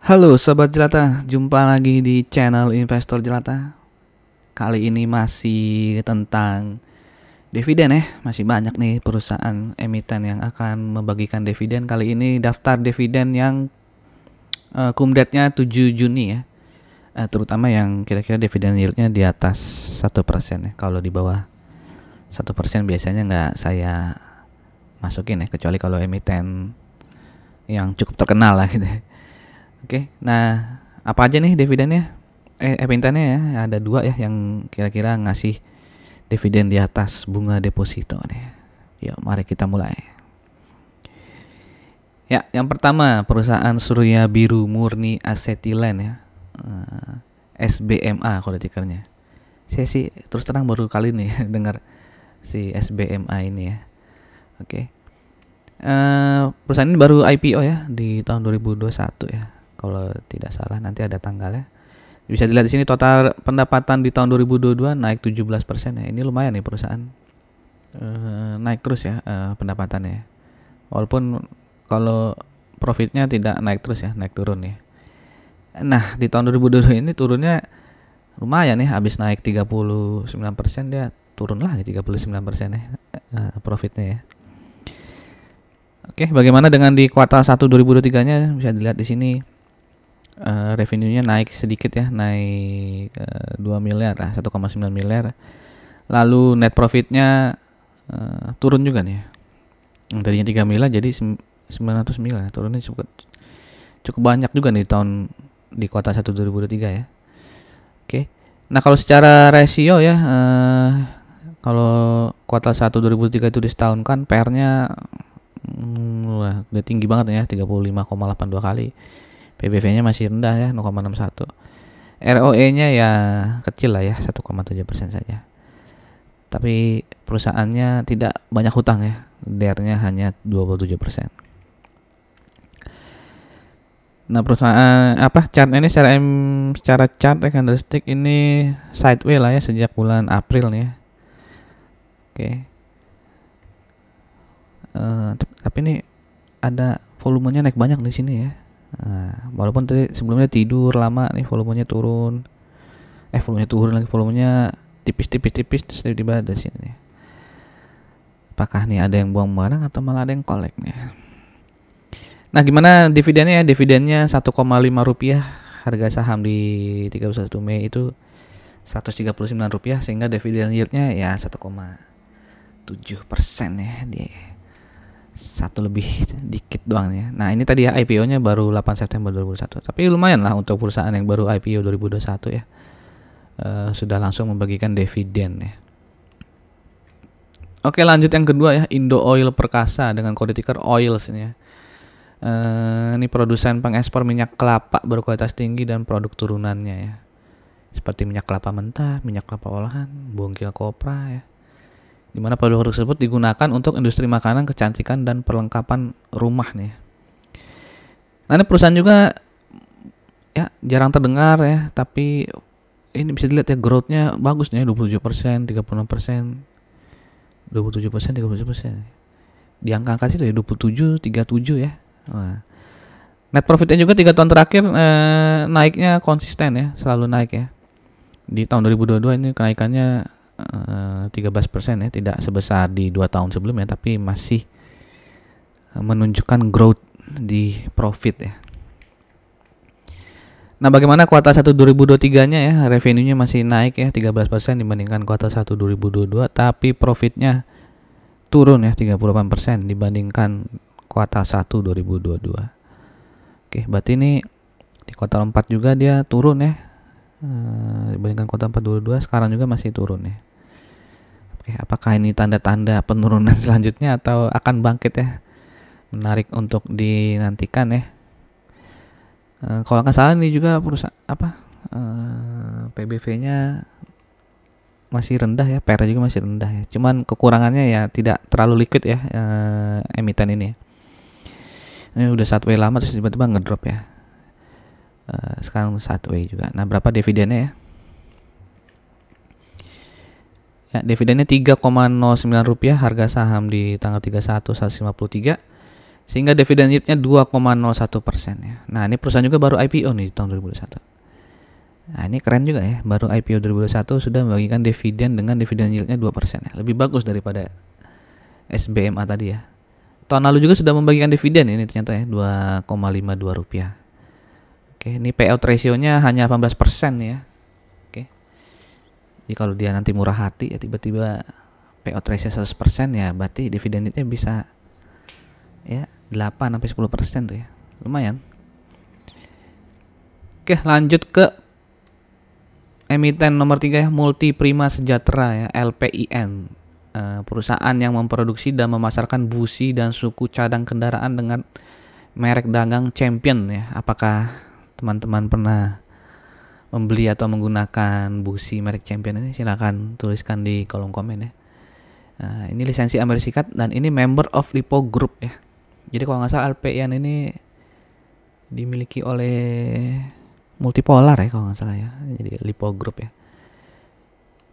Halo Sobat Jelata, jumpa lagi di channel Investor Jelata. Kali ini masih tentang dividen ya. Masih banyak nih perusahaan emiten yang akan membagikan dividen. Kali ini daftar dividen yang kumdatnya 7 Juni ya. Terutama yang kira-kira dividen yieldnya di atas 1% ya. Kalau di bawah 1% biasanya nggak saya masukin ya. Kecuali kalau emiten yang cukup terkenal lah gitu ya. Oke, nah apa aja nih dividennya? Emitennya ya, ada dua ya yang kira-kira ngasih dividen di atas bunga deposito nih. Yuk, mari kita mulai. Ya, yang pertama perusahaan Surya Biru Murni Acetylene ya, SBMA kalau tikernya. Saya sih terus terang baru kali nih dengar si SBMA ini ya. Oke, perusahaan ini baru IPO ya di tahun 2021 ya. Kalau tidak salah nanti ada tanggalnya. Bisa dilihat di sini total pendapatan di tahun 2022 naik 17% ya. Ini lumayan nih perusahaan. Naik terus ya pendapatannya. Walaupun kalau profitnya tidak naik terus ya, naik turun ya. Nah, di tahun 2022 ini turunnya lumayan ya, habis naik 39% dia turun lagi 39% ya profitnya ya. Oke, bagaimana dengan di kuartal 1 2023-nya? Bisa dilihat di sini. Revenue-nya naik sedikit ya, naik 2 miliar lah, 1,9 miliar. Lalu net profitnya turun juga nih. Yang tadinya 3 miliar jadi 900 miliar. Turunnya cukup banyak juga nih di kuartal 1 2023 ya. Oke. Nah, kalau secara rasio ya, kalau kuartal 1 2023 itu disetahunkan PR-nya udah tinggi banget ya, 35,82 kali. PBV-nya masih rendah ya, 0,61. ROE-nya ya kecil lah ya, 1,7% saja. Tapi perusahaannya tidak banyak hutang ya. DER-nya hanya 27%. Nah, perusahaan chart ini secara chart ya, candlestick ini sideways lah ya sejak bulan April nih ya. Oke. Tapi ini ada volumenya naik banyak di sini ya. Nah, walaupun tadi sebelumnya tidur lama nih volumenya turun. Volumenya tipis tiba-tiba ada sini. Apakah nih ada yang buang barang atau malah ada yang collect nih? Nah, gimana dividennya? Dividennya 1,5 rupiah. Harga saham di 31 Mei itu 139 rupiah, sehingga dividen yieldnya ya 1,7% ya dia. Satu lebih dikit doang ya. Nah, ini tadi ya IPO-nya baru 8 September 2021. Tapi lumayan lah untuk perusahaan yang baru IPO 2021 ya. Sudah langsung membagikan dividen ya. Oke, lanjut yang kedua ya, Indo Oil Perkasa dengan kode ticker OILS ini ya. Ini produsen pengekspor minyak kelapa berkualitas tinggi dan produk turunannya ya. Seperti minyak kelapa mentah, minyak kelapa olahan, bongkil kopra ya. Di mana produk tersebut digunakan untuk industri makanan, kecantikan, dan perlengkapan rumah nih. Nah, ini perusahaan juga ya jarang terdengar ya, tapi ini bisa dilihat ya growth-nya bagus nih, 27%, 36%, 27%, 37%. Di angka-angka situ ya 27, 37 ya. Nah, net profitnya juga 3 tahun terakhir naiknya konsisten ya, selalu naik ya. Di tahun 2022 ini kenaikannya 13% ya, tidak sebesar di 2 tahun sebelumnya, tapi masih menunjukkan growth di profit ya. Nah, bagaimana kuartal 1 2023-nya ya? Revenue-nya masih naik ya, 13% dibandingkan kuartal 1 2022, tapi profitnya turun ya, 38% dibandingkan kuartal 1 2022. Oke, berarti ini di kuartal 4 juga dia turun ya. Dibandingkan kuartal 4 2022, sekarang juga masih turun ya. Oke, apakah ini tanda-tanda penurunan selanjutnya atau akan bangkit ya? Menarik untuk dinantikan ya. Kalau nggak salah ini juga perusahaan PBV-nya masih rendah ya, PR juga masih rendah ya. Cuman kekurangannya ya tidak terlalu liquid ya emiten ini. Ini udah sideways lama terus tiba-tiba ngedrop ya. Sekarang sideways juga. Nah, berapa dividennya ya? Ya, dividennya 3,09 rupiah, harga saham di tanggal 31 153, Sehingga dividen yieldnya 2,01% ya. Nah, ini perusahaan juga baru IPO nih di tahun 2021. Nah, ini keren juga ya, baru IPO 2021 sudah membagikan dividen dengan dividen yieldnya 2% ya. Lebih bagus daripada SBMA tadi ya. Tahun lalu juga sudah membagikan dividen ini ternyata ya, 2,52 rupiah. Oke, ini payout ratio-nya hanya 18% ya. Oke. Jadi kalau dia nanti murah hati ya tiba-tiba payout ratio 100% ya, berarti dividen yieldnya bisa ya 8 sampai 10% tuh ya. Lumayan. Oke, lanjut ke emiten nomor 3 ya, Multi Prima Sejahtera ya, LPIN. Perusahaan yang memproduksi dan memasarkan busi dan suku cadang kendaraan dengan merek dagang Champion ya. Apakah teman-teman pernah membeli atau menggunakan busi merek Champion ini? Silahkan tuliskan di kolom komen ya. Ini lisensi Amerika Serikat dan ini member of Lipo Group ya. Jadi kalau nggak salah LPIN ini dimiliki oleh Multipolar ya kalau nggak salah ya. Jadi Lipo Group ya.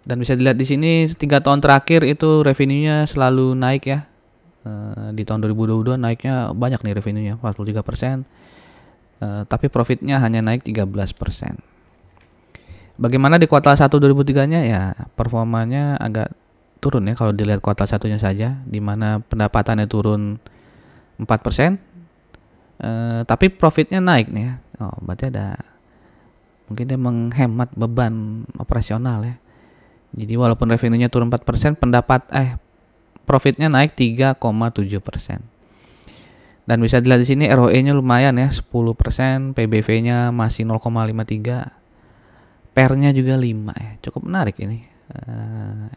Dan bisa dilihat di sini 3 tahun terakhir itu revenue-nya selalu naik ya. Di tahun 2022 naiknya banyak nih revenue-nya 43%. Tapi profitnya hanya naik 13%. Bagaimana di kuartal 1 2003-nya ya, performanya agak turun ya kalau dilihat kuartal 1-nya saja, di mana pendapatannya turun 4%. Tapi profitnya naik nih ya. Oh, berarti ada mungkin dia menghemat beban operasional ya. Jadi walaupun revenue-nya turun 4%, profitnya naik 3,7%. Dan bisa dilihat di sini ROE-nya lumayan ya, 10%, PBV-nya masih 0,53. PER-nya juga 5 ya. Cukup menarik ini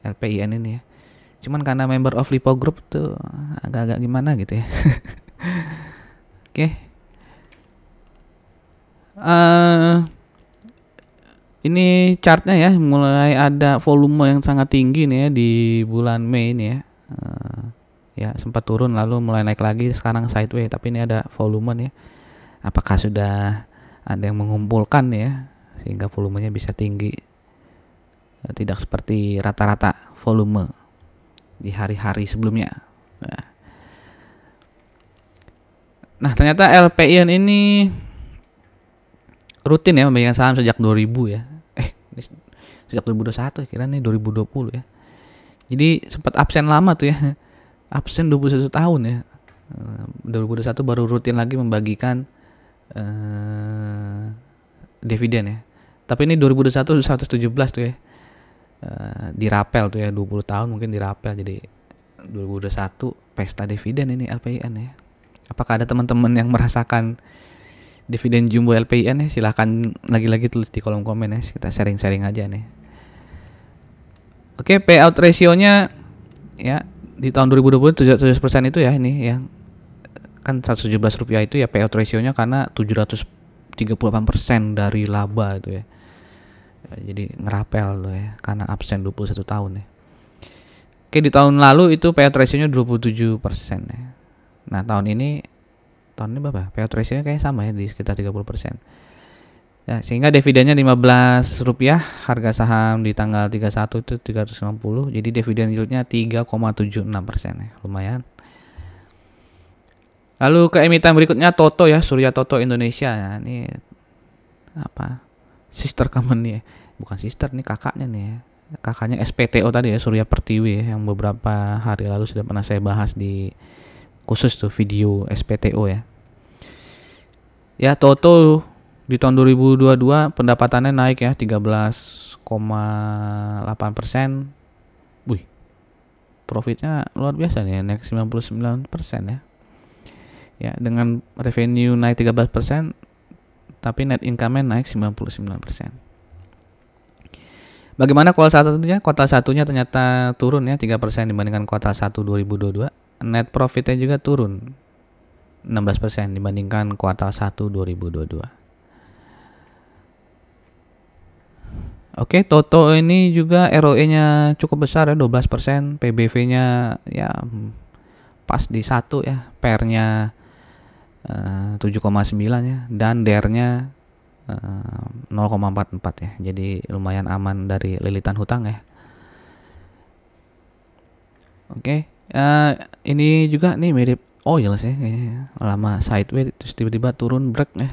LPIN ini ya. Cuman karena member of Lipo Group tuh agak-agak gimana gitu ya. Oke. Ini chartnya ya, mulai ada volume yang sangat tinggi nih ya di bulan Mei ini ya. Ya sempat turun lalu mulai naik lagi, sekarang sideways, tapi ini ada volume nih ya. Apakah sudah ada yang mengumpulkan ya sehingga volumenya bisa tinggi, tidak seperti rata-rata volume di hari-hari sebelumnya. Nah ternyata LPIN ini rutin ya membagikan saham sejak 2000 ya. Sejak 2021 kira nih 2020 ya. Jadi sempat absen lama tuh ya. Absen 21 tahun ya. 2021 baru rutin lagi membagikan dividen ya. Tapi ini 2021 117 tuh ya. Dirapel tuh ya, 20 tahun mungkin dirapel, jadi 2021 pesta dividen ini LPIN ya. Apakah ada teman-teman yang merasakan dividen jumbo LPIN ya? Silahkan lagi-lagi tulis di kolom komen ya, kita sharing-sharing aja nih. Oke, payout ratio-nya ya di tahun 2020 17% itu ya, ini yang kan 117 rupiah itu ya payout ratio-nya karena 738% dari laba itu ya. Jadi ngerapel tuh ya karena absen 21 tahun ya. Oke, di tahun lalu itu payout ratio-nya 27% ya. Nah, tahun ini berapa? Payout ratio-nya kayaknya sama ya, di sekitar 30%. Ya, sehingga dividennya 15 rupiah, harga saham di tanggal 31 itu 350, jadi dividen yieldnya 3,76% ya, lumayan. Lalu ke emiten berikutnya Toto ya, Surya Toto Indonesia. Nah, ini apa? Sister company ya. Bukan sister, ini kakaknya nih ya. Kakaknya SPTO tadi ya, Surya Pertiwi ya, yang beberapa hari lalu sudah pernah saya bahas di khusus tuh video SPTO ya. Ya, Toto di tahun 2022 pendapatannya naik ya 13,8%. Wih, profitnya luar biasa nih, naik 99% ya. Ya, dengan revenue naik 13%, tapi net income-nya naik 99%. Bagaimana kuartal satunya? Kuartal satunya ternyata turun ya 3% dibandingkan kuartal 1 2022. Net profitnya juga turun 16% dibandingkan kuartal 1 2022. Oke, Toto ini juga ROE-nya cukup besar ya, 12%, PBV-nya ya pas di 1 ya, PER-nya 7,9 ya, dan DER-nya 0,44 ya. Jadi lumayan aman dari lilitan hutang ya. Oke, ini juga nih mirip oil sih kayaknya. Lama sideways terus tiba-tiba turun break ya.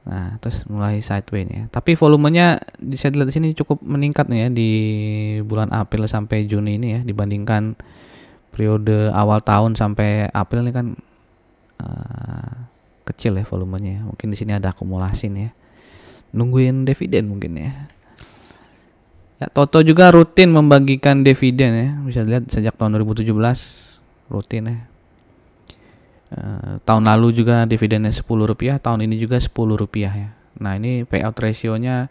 Nah, terus mulai sideways nih ya. Tapi volumenya bisa dilihat di sini cukup meningkat nih ya di bulan April sampai Juni ini ya, dibandingkan periode awal tahun sampai April ini kan kecil ya volumenya. Mungkin di sini ada akumulasi nih ya. Nungguin dividen mungkin ya. Ya, Toto juga rutin membagikan dividen ya. Bisa dilihat sejak tahun 2017 rutin ya. Tahun lalu juga dividennya Rp10, tahun ini juga Rp10 ya. Nah, ini payout ratio-nya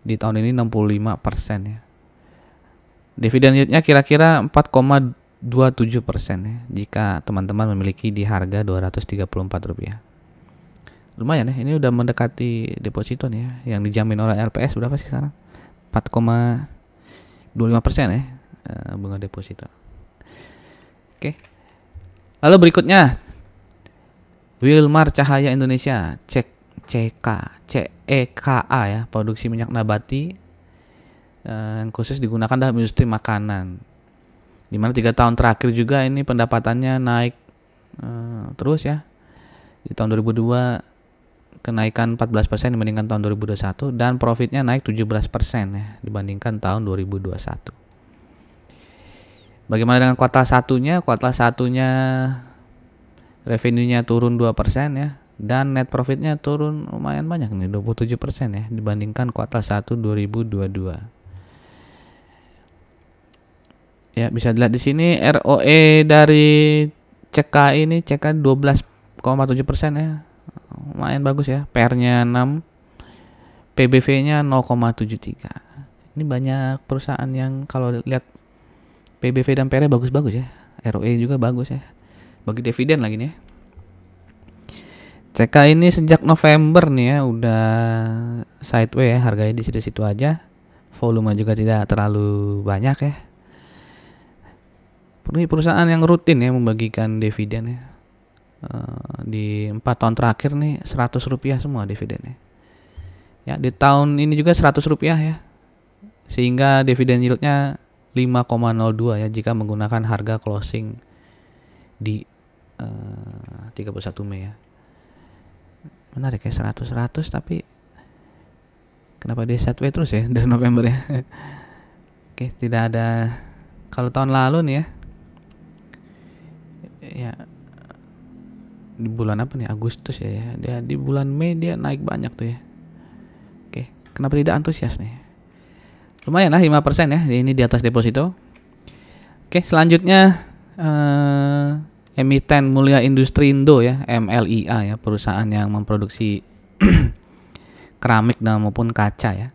di tahun ini 65% ya. Dividen yield-nya kira-kira 4,27% ya, jika teman-teman memiliki di harga Rp234. Lumayan ya, ini udah mendekati deposito nih ya, yang dijamin oleh LPS berapa sih sekarang? 4,25% ya, bunga deposito. Oke. Lalu berikutnya Wilmar Cahaya Indonesia CEKA ya, produksi minyak nabati yang khusus digunakan dalam industri makanan. Dimana 3 tahun terakhir juga ini pendapatannya naik terus ya. Di tahun 2002 kenaikan 14% dibandingkan tahun 2021 dan profitnya naik 17% ya dibandingkan tahun 2021. Bagaimana dengan kuartal satunya? Kuartal satunya revenue-nya turun 2% ya, dan net profitnya turun lumayan banyak nih, 27% ya dibandingkan kuartal 1 2022. Ya, bisa dilihat di sini ROE dari CK ini CK 12,7% ya. Lumayan bagus ya. PR-nya 6, PBV-nya 0,73. Ini banyak perusahaan yang kalau lihat PBV dan PR bagus-bagus ya. ROE juga bagus ya. Bagi dividen lagi nih ya. CK ini sejak November nih ya udah sideways ya, harganya di situ-situ aja. Volume juga tidak terlalu banyak ya. Ini perusahaan yang rutin ya membagikan dividen ya. Di 4 tahun terakhir nih Rp100 semua dividennya. Ya, di tahun ini juga Rp100 ya. Sehingga dividen yieldnya 5,02 ya jika menggunakan harga closing di 31 Mei ya. Menarik ya, 100 tapi kenapa dia sideways terus ya dari November ya. Oke, tidak ada. Kalau tahun lalu nih ya di bulan apa nih, Agustus ya, dia di bulan Mei dia naik banyak tuh ya. Oke, kenapa tidak antusias nih? Lumayan lah 5% ya, ini di atas deposito. Oke, selanjutnya emiten Mulia Industrindo ya, MLIA ya, perusahaan yang memproduksi keramik dan maupun kaca ya.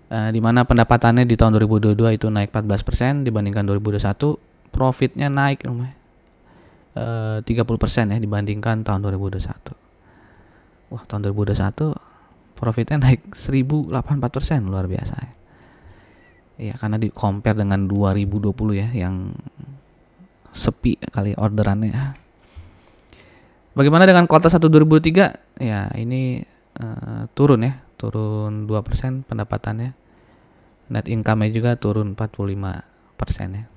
Di mana pendapatannya di tahun 2022 itu naik 14% dibandingkan 2021, profitnya naik 30% ya dibandingkan tahun 2021. Wah, tahun 2021 profitnya naik 1084%, luar biasa ya. Ya, karena di compare dengan 2020 ya yang sepi kali orderannya. Bagaimana dengan kuartal 1 2003? Ya, ini turun ya, turun 2% pendapatannya. Net income-nya juga turun 45% ya.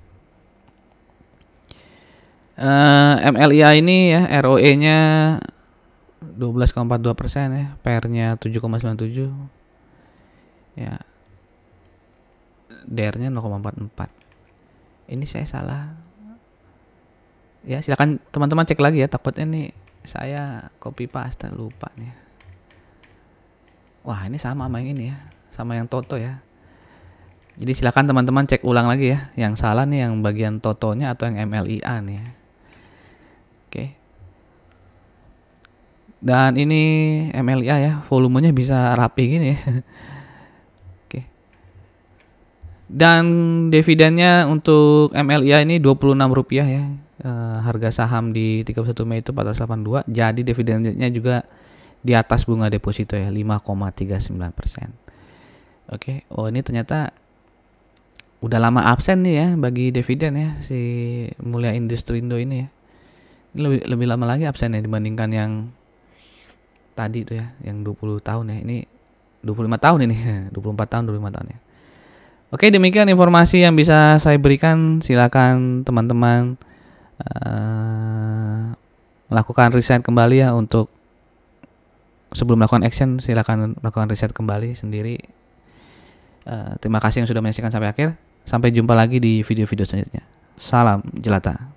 MLIA ini ya ROE-nya 12,42% ya, PR-nya 7,97. Ya. DR-nya 0,44. Ini saya salah. Ya, silakan teman-teman cek lagi ya, takutnya nih saya copy paste lupa nih. Wah, ini sama yang ini ya, sama yang Toto ya. Jadi silakan teman-teman cek ulang lagi ya, yang salah nih yang bagian Totonya atau yang MLIA nih ya. Oke. Dan ini MLIA ya, volumenya bisa rapi gini ya. Dan dividennya untuk MLIA ini Rp26 ya. Harga saham di 31 Mei itu 482. Jadi dividennya juga di atas bunga deposito ya, 5,39%. Oke. Oh, ini ternyata udah lama absen nih ya bagi dividen ya si Mulia Industrindo ini ya. Ini lebih lama lagi absennya dibandingkan yang tadi tuh ya, yang 20 tahun ya. Ini 25 tahun ini, 24 tahun, 25 tahun ya. Oke, demikian informasi yang bisa saya berikan. Silakan teman-teman melakukan riset kembali ya. Untuk sebelum melakukan action, silakan melakukan riset kembali sendiri. Terima kasih yang sudah menyaksikan sampai akhir. Sampai jumpa lagi di video-video selanjutnya. Salam jelata.